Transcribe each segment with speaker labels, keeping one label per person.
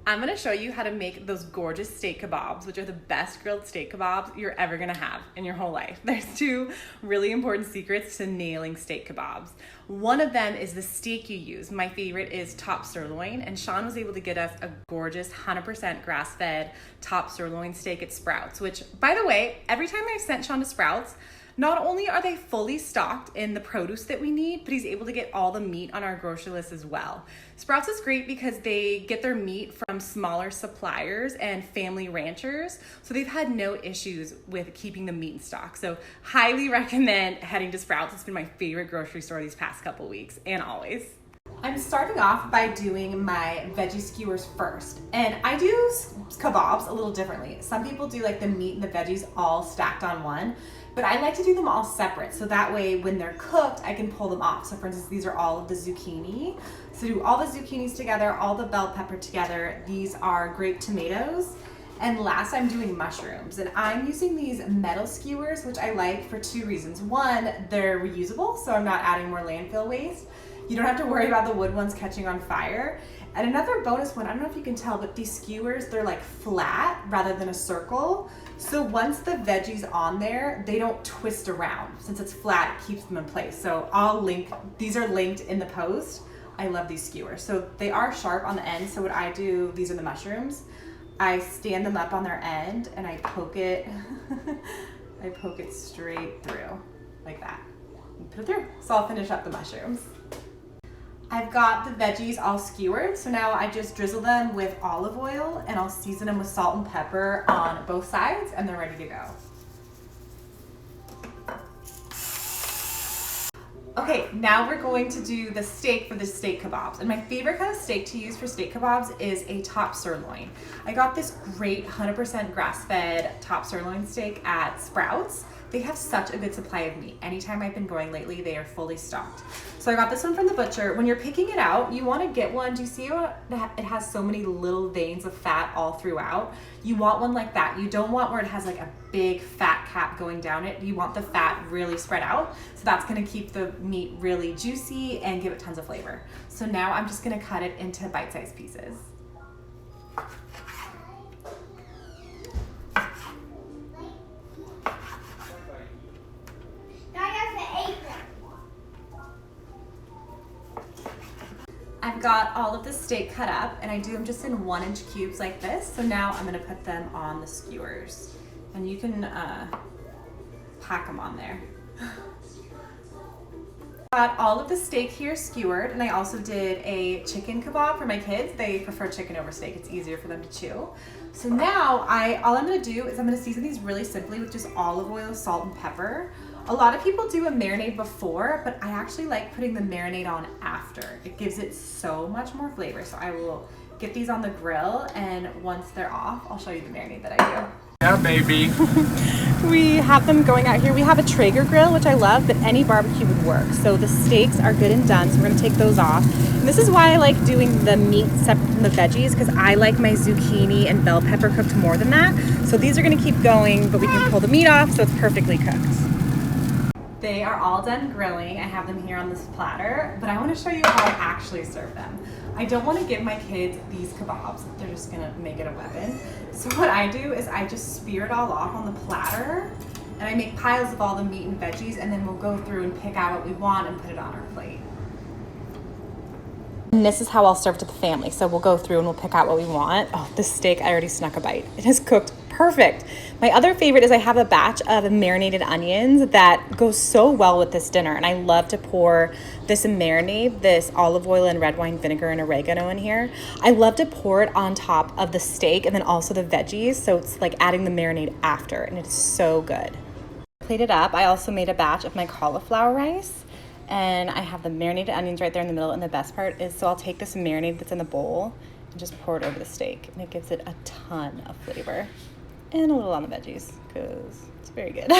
Speaker 1: I'm gonna show you how to make those gorgeous steak kebabs, which are the best grilled steak kebabs you're ever gonna have in your whole life. There's two really important secrets to nailing steak kebabs. One of them is the steak you use. My favorite is top sirloin, and Sean was able to get us a gorgeous 100% grass-fed top sirloin steak at Sprouts, which, by the way, every time I've sent Sean to Sprouts, not only are they fully stocked in the produce that we need, but he's able to get all the meat on our grocery list as well. Sprouts is great because they get their meat from smaller suppliers and family ranchers, so they've had no issues with keeping the meat in stock. So highly recommend heading to Sprouts. It's been my favorite grocery store these past couple weeks and always. I'm starting off by doing my veggie skewers first, and I do kebabs a little differently. Some people do like the meat and the veggies all stacked on one, but I like to do them all separate, so that way when they're cooked, I can pull them off. So for instance, these are all of the zucchini. So do all the zucchinis together, all the bell pepper together. These are grape tomatoes. And last, I'm doing mushrooms, and I'm using these metal skewers, which I like for two reasons. One, they're reusable, so I'm not adding more landfill waste. You don't have to worry about the wood ones catching on fire. And another bonus one, I don't know if you can tell, but these skewers, they're like flat rather than a circle. So once the veggie's on there, they don't twist around. Since it's flat, it keeps them in place. So these are linked in the post. I love these skewers. So they are sharp on the end. So what I do, these are the mushrooms. I stand them up on their end and I poke it, I poke it straight through like that. And put it through. So I'll finish up the mushrooms. I've got the veggies all skewered, so now I just drizzle them with olive oil and I'll season them with salt and pepper on both sides and they're ready to go. Okay, now we're going to do the steak for the steak kebabs. And my favorite kind of steak to use for steak kebabs is a top sirloin. I got this great 100% grass-fed top sirloin steak at Sprouts. They have such a good supply of meat. Anytime I've been going lately, they are fully stocked. So I got this one from the butcher. When you're picking it out, you want to get one. Do you see how it has so many little veins of fat all throughout? You want one like that. You don't want where it has like a big fat cap going down it. You want the fat really spread out. So that's going to keep the meat really juicy and give it tons of flavor. So now I'm just going to cut it into bite-sized pieces. I've got all of the steak cut up and I do them just in 1-inch cubes like this. So now I'm gonna put them on the skewers and you can pack them on there. Got all of the steak here skewered, and I also did a chicken kebab for my kids. They prefer chicken over steak. It's easier for them to chew. So now all I'm gonna do is I'm gonna season these really simply with just olive oil, salt, and pepper. A lot of people do a marinade before, but I actually like putting the marinade on after. It gives it so much more flavor. So I will get these on the grill, and once they're off, I'll show you the marinade that I do.
Speaker 2: Yeah, baby.
Speaker 1: We have them going out here. We have a Traeger grill, which I love, but any barbecue would work. So the steaks are good and done, so we're gonna take those off. And this is why I like doing the meat separate from the veggies, because I like my zucchini and bell pepper cooked more than that. So these are gonna keep going, but we can pull the meat off so it's perfectly cooked. They are all done grilling. I have them here on this platter, but I want to show you how I actually serve them. I don't want to give my kids these kebabs. They're just gonna make it a weapon. So what I do is I just spear it all off on the platter, and I make piles of all the meat and veggies, and then we'll go through and pick out what we want and put it on our plate. And this is how I'll serve to the family. So we'll go through and we'll pick out what we want. Oh, this steak, I already snuck a bite. It is cooked perfect. My other favorite is I have a batch of marinated onions that goes so well with this dinner. And I love to pour this marinade, this olive oil and red wine vinegar and oregano in here. I love to pour it on top of the steak and then also the veggies. So it's like adding the marinade after, and it's so good. Plated up, I also made a batch of my cauliflower rice. And I have the marinated onions right there in the middle. And the best part is, so I'll take this marinade that's in the bowl and just pour it over the steak. And it gives it a ton of flavor. And a little on the veggies, because it's very good.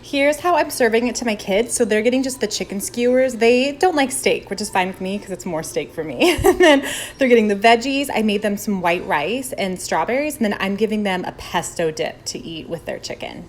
Speaker 1: Here's how I'm serving it to my kids. So they're getting just the chicken skewers. They don't like steak, which is fine with me because it's more steak for me. And then they're getting the veggies. I made them some white rice and strawberries. And then I'm giving them a pesto dip to eat with their chicken.